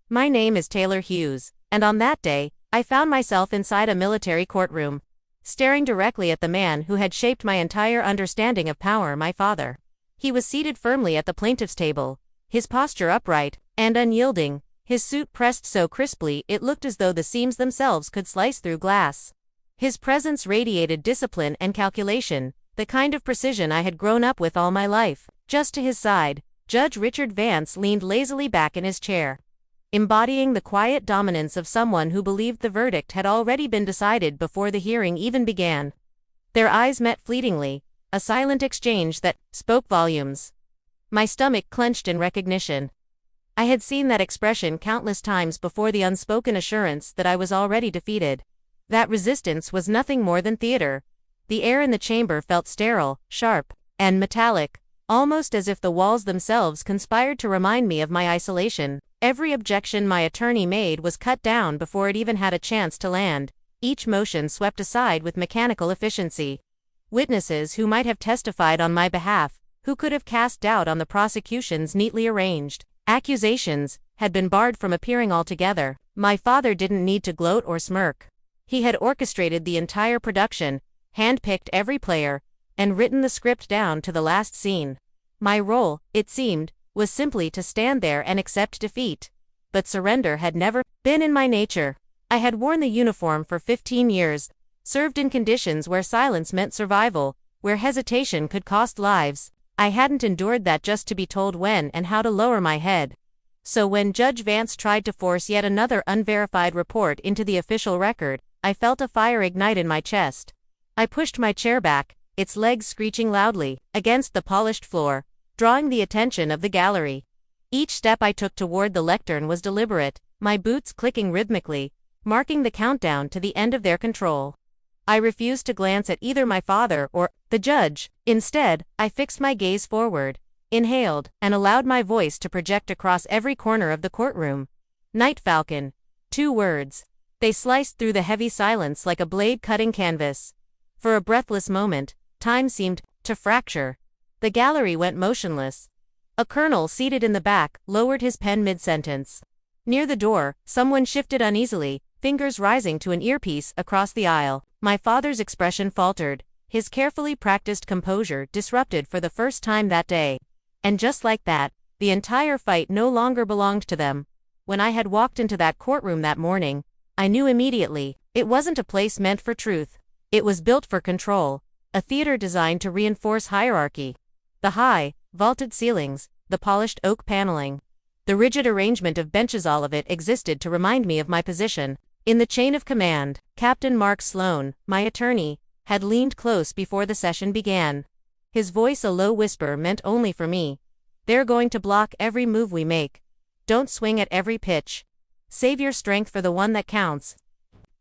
My name is Taylor Hughes, and on that day, I found myself inside a military courtroom, staring directly at the man who had shaped my entire understanding of power, my father. He was seated firmly at the plaintiff's table, his posture upright and unyielding, his suit pressed so crisply it looked as though the seams themselves could slice through glass. His presence radiated discipline and calculation, the kind of precision I had grown up with all my life. Just to his side, Judge Richard Vance leaned lazily back in his chair, embodying the quiet dominance of someone who believed the verdict had already been decided before the hearing even began. Their eyes met fleetingly, a silent exchange that spoke volumes. My stomach clenched in recognition. I had seen that expression countless times before, the unspoken assurance that I was already defeated. That resistance was nothing more than theater. The air in the chamber felt sterile, sharp, and metallic, almost as if the walls themselves conspired to remind me of my isolation. Every objection my attorney made was cut down before it even had a chance to land, each motion swept aside with mechanical efficiency. Witnesses who might have testified on my behalf, who could have cast doubt on the prosecution's neatly arranged accusations, had been barred from appearing altogether. My father didn't need to gloat or smirk. He had orchestrated the entire production, handpicked every player, and written the script down to the last scene. My role, it seemed, was simply to stand there and accept defeat. But surrender had never been in my nature. I had worn the uniform for 15 years, served in conditions where silence meant survival, where hesitation could cost lives. I hadn't endured that just to be told when and how to lower my head. So when Judge Vance tried to force yet another unverified report into the official record, I felt a fire ignite in my chest. I pushed my chair back, its legs screeching loudly against the polished floor, drawing the attention of the gallery. Each step I took toward the lectern was deliberate, my boots clicking rhythmically, marking the countdown to the end of their control. I refused to glance at either my father or the judge. Instead, I fixed my gaze forward, inhaled, and allowed my voice to project across every corner of the courtroom. Night Falcon. 2 words. They sliced through the heavy silence like a blade cutting canvas. For a breathless moment, time seemed to fracture. The gallery went motionless. A colonel seated in the back lowered his pen mid-sentence. Near the door, someone shifted uneasily, fingers rising to an earpiece across the aisle. My father's expression faltered, his carefully practiced composure disrupted for the first time that day. And just like that, the entire fight no longer belonged to them. When I had walked into that courtroom that morning, I knew immediately, it wasn't a place meant for truth. It was built for control, a theater designed to reinforce hierarchy. The high, vaulted ceilings, the polished oak paneling, the rigid arrangement of benches, all of it existed to remind me of my position. In the chain of command, Captain Mark Sloan, my attorney, had leaned close before the session began. His voice a low whisper meant only for me. They're going to block every move we make. Don't swing at every pitch. Save your strength for the one that counts.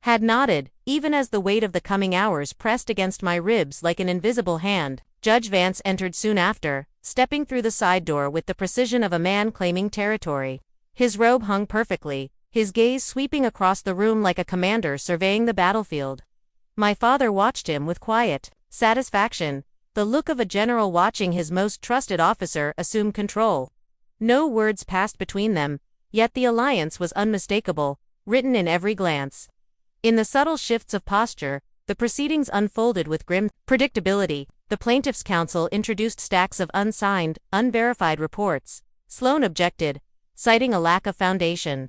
Had nodded, even as the weight of the coming hours pressed against my ribs like an invisible hand. Judge Vance entered soon after, stepping through the side door with the precision of a man claiming territory. His robe hung perfectly, his gaze sweeping across the room like a commander surveying the battlefield. My father watched him with quiet satisfaction, the look of a general watching his most trusted officer assume control. No words passed between them, yet the alliance was unmistakable, written in every glance. In the subtle shifts of posture, the proceedings unfolded with grim predictability. The plaintiff's counsel introduced stacks of unsigned, unverified reports. Sloan objected, citing a lack of foundation.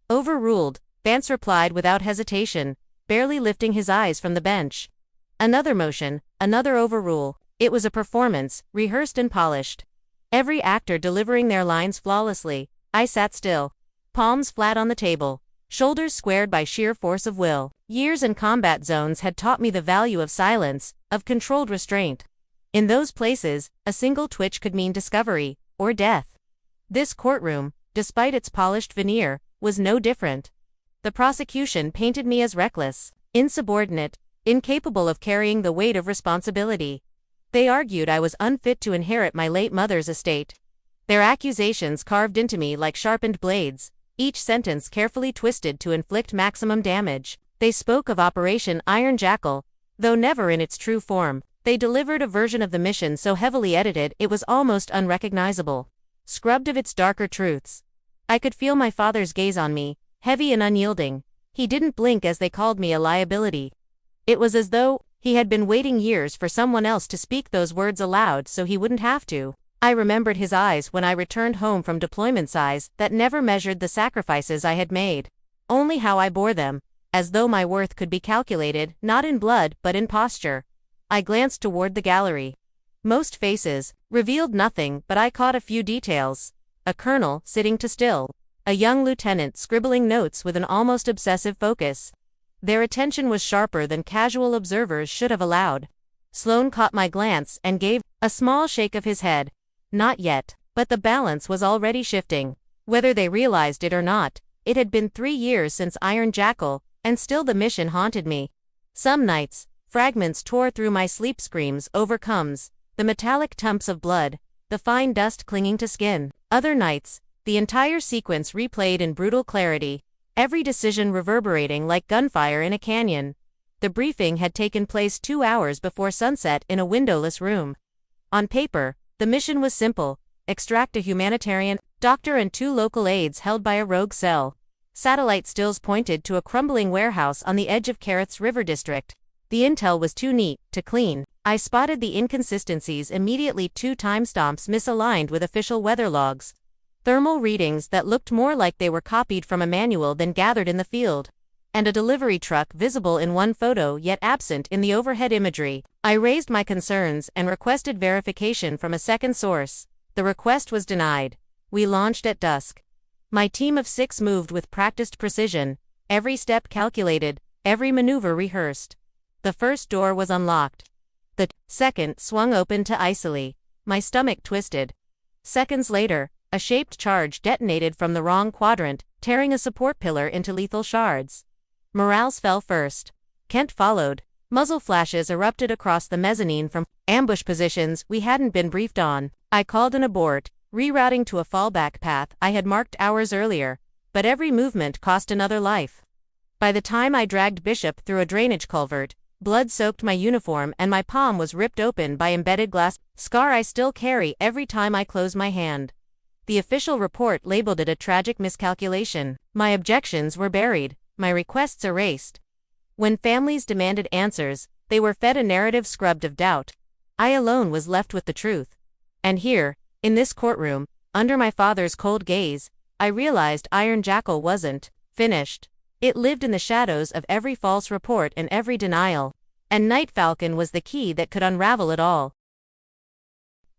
Overruled, Vance replied without hesitation, barely lifting his eyes from the bench. Another motion, another overrule. It was a performance, rehearsed and polished. Every actor delivering their lines flawlessly. I sat still, palms flat on the table, shoulders squared by sheer force of will. Years in combat zones had taught me the value of silence, of controlled restraint. In those places, a single twitch could mean discovery, or death. This courtroom, despite its polished veneer, was no different. The prosecution painted me as reckless, insubordinate, incapable of carrying the weight of responsibility. They argued I was unfit to inherit my late mother's estate. Their accusations carved into me like sharpened blades, each sentence carefully twisted to inflict maximum damage. They spoke of Operation Iron Jackal, though never in its true form. They delivered a version of the mission so heavily edited it was almost unrecognizable, scrubbed of its darker truths. I could feel my father's gaze on me, heavy and unyielding. He didn't blink as they called me a liability. It was as though he had been waiting years for someone else to speak those words aloud so he wouldn't have to. I remembered his eyes when I returned home from deployments, eyes that never measured the sacrifices I had made, only how I bore them, as though my worth could be calculated not in blood but in posture. I glanced toward the gallery. Most faces revealed nothing, but I caught a few details. A colonel sitting too still. A young lieutenant scribbling notes with an almost obsessive focus. Their attention was sharper than casual observers should have allowed. Sloane caught my glance and gave a small shake of his head. Not yet, but the balance was already shifting. Whether they realized it or not, it had been 3 years since Iron Jackal, and still the mission haunted me. Some nights, fragments tore through my sleep, screams, overcomes, the metallic thumps of blood, the fine dust clinging to skin. Other nights, the entire sequence replayed in brutal clarity, every decision reverberating like gunfire in a canyon. The briefing had taken place 2 hours before sunset in a windowless room. On paper, the mission was simple: extract a humanitarian doctor and 2 local aides held by a rogue cell. Satellite stills pointed to a crumbling warehouse on the edge of Kareth's River District. The intel was too neat to clean. I spotted the inconsistencies immediately: 2 timestamps misaligned with official weather logs. Thermal readings that looked more like they were copied from a manual than gathered in the field. And a delivery truck visible in one photo yet absent in the overhead imagery. I raised my concerns and requested verification from a second source. The request was denied. We launched at dusk. My team of 6 moved with practiced precision, every step calculated, every maneuver rehearsed. The first door was unlocked. The second swung open too icily. My stomach twisted. Seconds later, a shaped charge detonated from the wrong quadrant, tearing a support pillar into lethal shards. Morales fell first. Kent followed. Muzzle flashes erupted across the mezzanine from ambush positions we hadn't been briefed on. I called an abort, rerouting to a fallback path I had marked hours earlier, but every movement cost another life. By the time I dragged Bishop through a drainage culvert, blood soaked my uniform and my palm was ripped open by embedded glass, scar I still carry every time I close my hand. The official report labeled it a tragic miscalculation. My objections were buried, my requests erased. When families demanded answers, they were fed a narrative scrubbed of doubt. I alone was left with the truth. And here, in this courtroom, under my father's cold gaze, I realized Iron Jackal wasn't finished. It lived in the shadows of every false report and every denial. And Night Falcon was the key that could unravel it all.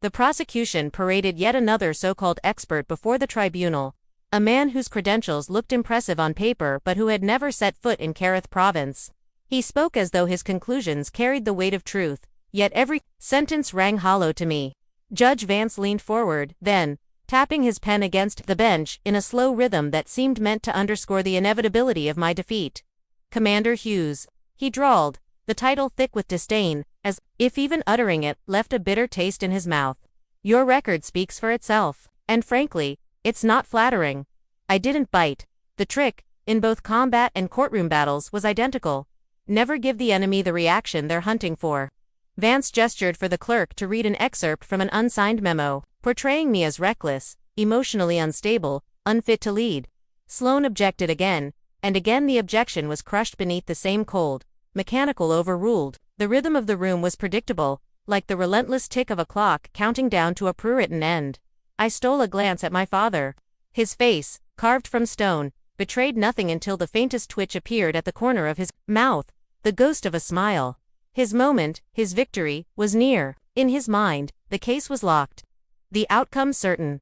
The prosecution paraded yet another so-called expert before the tribunal, a man whose credentials looked impressive on paper but who had never set foot in Kareth province. He spoke as though his conclusions carried the weight of truth, yet every sentence rang hollow to me. Judge Vance leaned forward, then, tapping his pen against the bench in a slow rhythm that seemed meant to underscore the inevitability of my defeat. Commander Hughes, he drawled, the title thick with disdain, as if even uttering it left a bitter taste in his mouth. Your record speaks for itself, and frankly, it's not flattering. I didn't bite. The trick, in both combat and courtroom battles, was identical. Never give the enemy the reaction they're hunting for. Vance gestured for the clerk to read an excerpt from an unsigned memo, portraying me as reckless, emotionally unstable, unfit to lead. Sloane objected again, and again the objection was crushed beneath the same cold, mechanical overruled. The rhythm of the room was predictable, like the relentless tick of a clock counting down to a prewritten end. I stole a glance at my father. His face, carved from stone, betrayed nothing until the faintest twitch appeared at the corner of his mouth, the ghost of a smile. His moment, his victory, was near. In his mind, the case was locked. The outcome certain.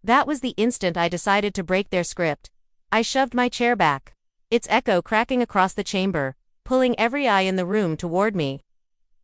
That was the instant I decided to break their script. I shoved my chair back, its echo cracking across the chamber, pulling every eye in the room toward me.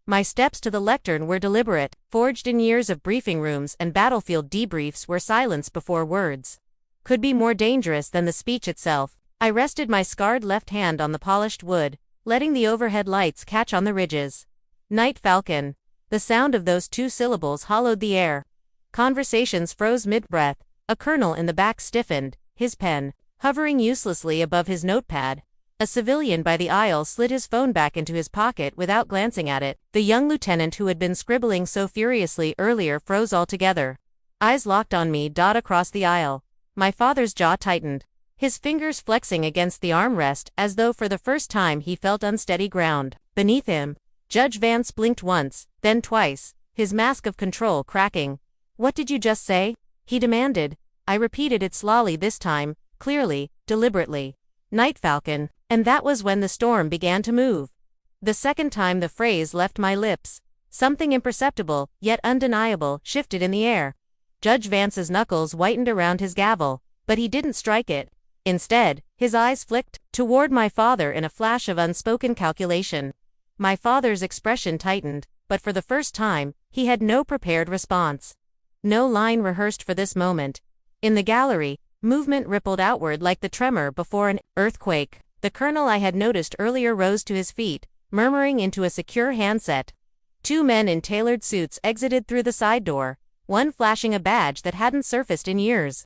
My steps to the lectern were deliberate, forged in years of briefing rooms and battlefield debriefs where silence before words could be more dangerous than the speech itself. I rested my scarred left hand on the polished wood, letting the overhead lights catch on the ridges. Night Falcon. The sound of those 2 syllables hollowed the air. Conversations froze mid-breath. A colonel in the back stiffened, his pen hovering uselessly above his notepad. A civilian by the aisle slid his phone back into his pocket without glancing at it. The young lieutenant who had been scribbling so furiously earlier froze altogether. Eyes locked on me across the aisle. My father's jaw tightened, his fingers flexing against the armrest as though for the first time he felt unsteady ground beneath him. Judge Vance blinked once, then twice, his mask of control cracking. "What did you just say?" he demanded. I repeated it slowly this time, clearly, deliberately. "Night Falcon." And that was when the storm began to move. The second time the phrase left my lips, something imperceptible, yet undeniable, shifted in the air. Judge Vance's knuckles whitened around his gavel, but he didn't strike it. Instead, his eyes flicked toward my father in a flash of unspoken calculation. My father's expression tightened, but for the first time, he had no prepared response. No line rehearsed for this moment. In the gallery, movement rippled outward like the tremor before an earthquake. The colonel I had noticed earlier rose to his feet, murmuring into a secure handset. Two men in tailored suits exited through the side door, one flashing a badge that hadn't surfaced in years.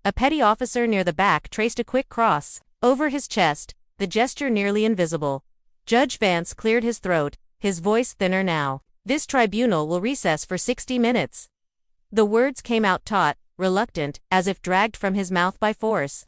A petty officer near the back traced a quick cross over his chest, the gesture nearly invisible. Judge Vance cleared his throat, his voice thinner now. "This tribunal will recess for 60 minutes. The words came out taut, reluctant, as if dragged from his mouth by force.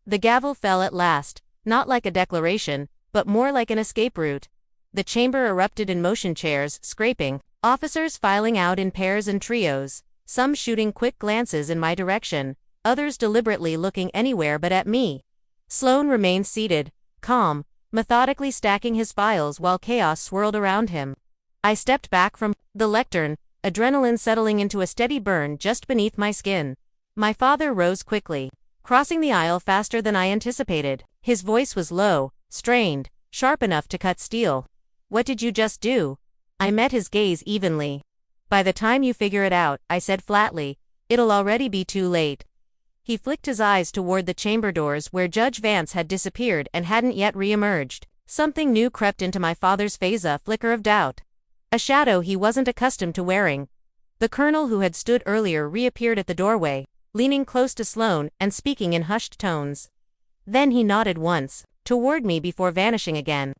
The gavel fell at last, not like a declaration, but more like an escape route. The chamber erupted in motion, chairs scraping, officers filing out in pairs and trios, some shooting quick glances in my direction, others deliberately looking anywhere but at me. Sloane remained seated, calm, methodically stacking his files while chaos swirled around him. I stepped back from the lectern, adrenaline settling into a steady burn just beneath my skin. My father rose quickly, crossing the aisle faster than I anticipated. His voice was low, strained, sharp enough to cut steel. "What did you just do?" I met his gaze evenly. "By the time you figure it out," I said flatly, "it'll already be too late." He flicked his eyes toward the chamber doors where Judge Vance had disappeared and hadn't yet re-emerged. Something new crept into my father's face, a flicker of doubt. A shadow he wasn't accustomed to wearing. The colonel who had stood earlier reappeared at the doorway, leaning close to Sloane and speaking in hushed tones. Then he nodded once, toward me before vanishing again.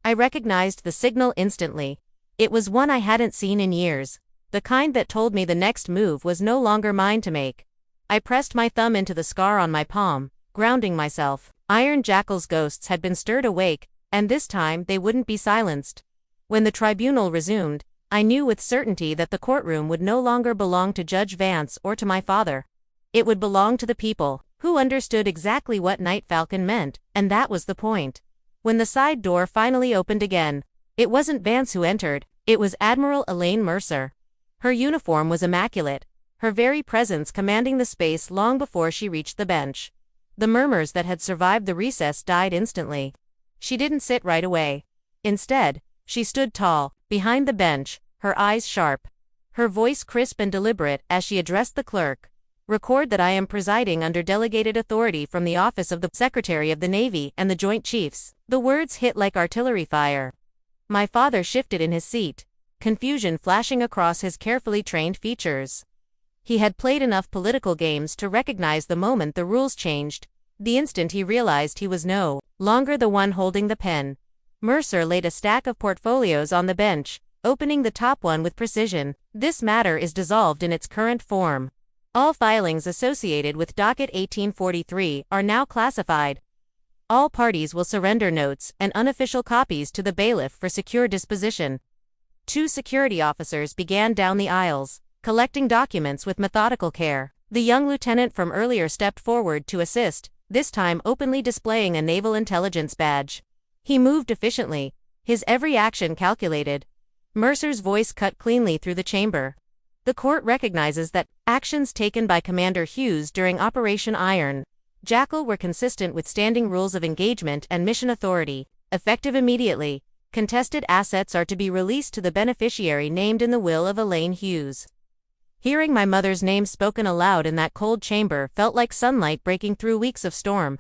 I recognized the signal instantly. It was one I hadn't seen in years, the kind that told me the next move was no longer mine to make. I pressed my thumb into the scar on my palm, grounding myself. Iron Jackal's ghosts had been stirred awake, and this time they wouldn't be silenced. When the tribunal resumed, I knew with certainty that the courtroom would no longer belong to Judge Vance or to my father. It would belong to the people, who understood exactly what Night Falcon meant, and that was the point. When the side door finally opened again, it wasn't Vance who entered, it was Admiral Elaine Mercer. Her uniform was immaculate, her very presence commanding the space long before she reached the bench. The murmurs that had survived the recess died instantly. She didn't sit right away. Instead, she stood tall, behind the bench, her eyes sharp, her voice crisp and deliberate as she addressed the clerk. "Record that I am presiding under delegated authority from the office of the Secretary of the Navy and the Joint Chiefs." The words hit like artillery fire. My father shifted in his seat, confusion flashing across his carefully trained features. He had played enough political games to recognize the moment the rules changed, the instant he realized he was no longer the one holding the pen. Mercer laid a stack of portfolios on the bench, opening the top one with precision. "This matter is dissolved in its current form. All filings associated with Docket 1843 are now classified. All parties will surrender notes and unofficial copies to the bailiff for secure disposition." Two security officers began down the aisles, collecting documents with methodical care. The young lieutenant from earlier stepped forward to assist, this time openly displaying a naval intelligence badge. He moved efficiently, his every action calculated. Mercer's voice cut cleanly through the chamber. "The court recognizes that actions taken by Commander Hughes during Operation Iron Jackal were consistent with standing rules of engagement and mission authority. Effective immediately, contested assets are to be released to the beneficiary named in the will of Elaine Hughes." Hearing my mother's name spoken aloud in that cold chamber felt like sunlight breaking through weeks of storm.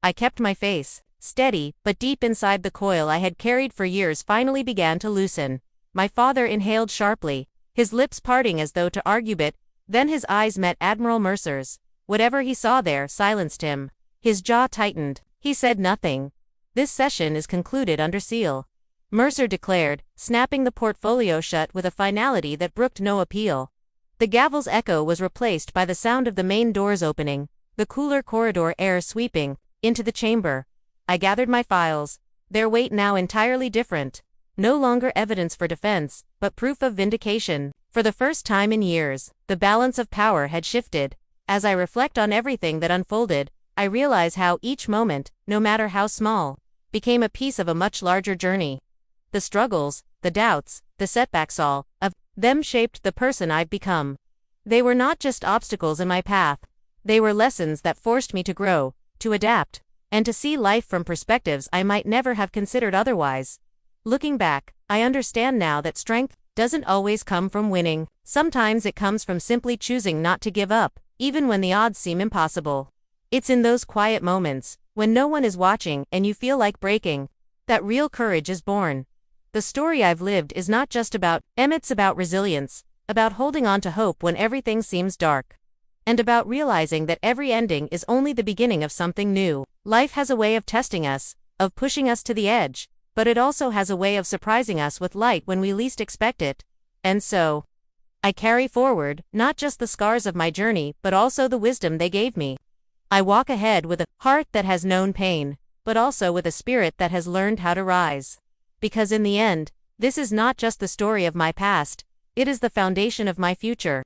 I kept my face steady, but deep inside the coil I had carried for years finally began to loosen. My father inhaled sharply, his lips parting as though to argue it, then his eyes met Admiral Mercer's. Whatever he saw there silenced him. His jaw tightened. He said nothing. "This session is concluded under seal," Mercer declared, snapping the portfolio shut with a finality that brooked no appeal. The gavel's echo was replaced by the sound of the main doors opening. the cooler corridor air sweeping into the chamber. I gathered my files, their weight now entirely different. No longer evidence for defense, but proof of vindication. For the first time in years, the balance of power had shifted. As I reflect on everything that unfolded, I realize how each moment, no matter how small, became a piece of a much larger journey. The struggles, the doubts, the setbacks, all of them shaped the person I've become. They were not just obstacles in my path. They were lessons that forced me to grow, to adapt, and to see life from perspectives I might never have considered otherwise. Looking back, I understand now that strength doesn't always come from winning. Sometimes it comes from simply choosing not to give up, even when the odds seem impossible. It's in those quiet moments, when no one is watching and you feel like breaking, that real courage is born. The story I've lived is not just about it's about resilience, about holding on to hope when everything seems dark, and about realizing that every ending is only the beginning of something new. Life has a way of testing us, of pushing us to the edge, but it also has a way of surprising us with light when we least expect it. And so, I carry forward, not just the scars of my journey, but also the wisdom they gave me. I walk ahead with a heart that has known pain, but also with a spirit that has learned how to rise. Because in the end, this is not just the story of my past, it is the foundation of my future.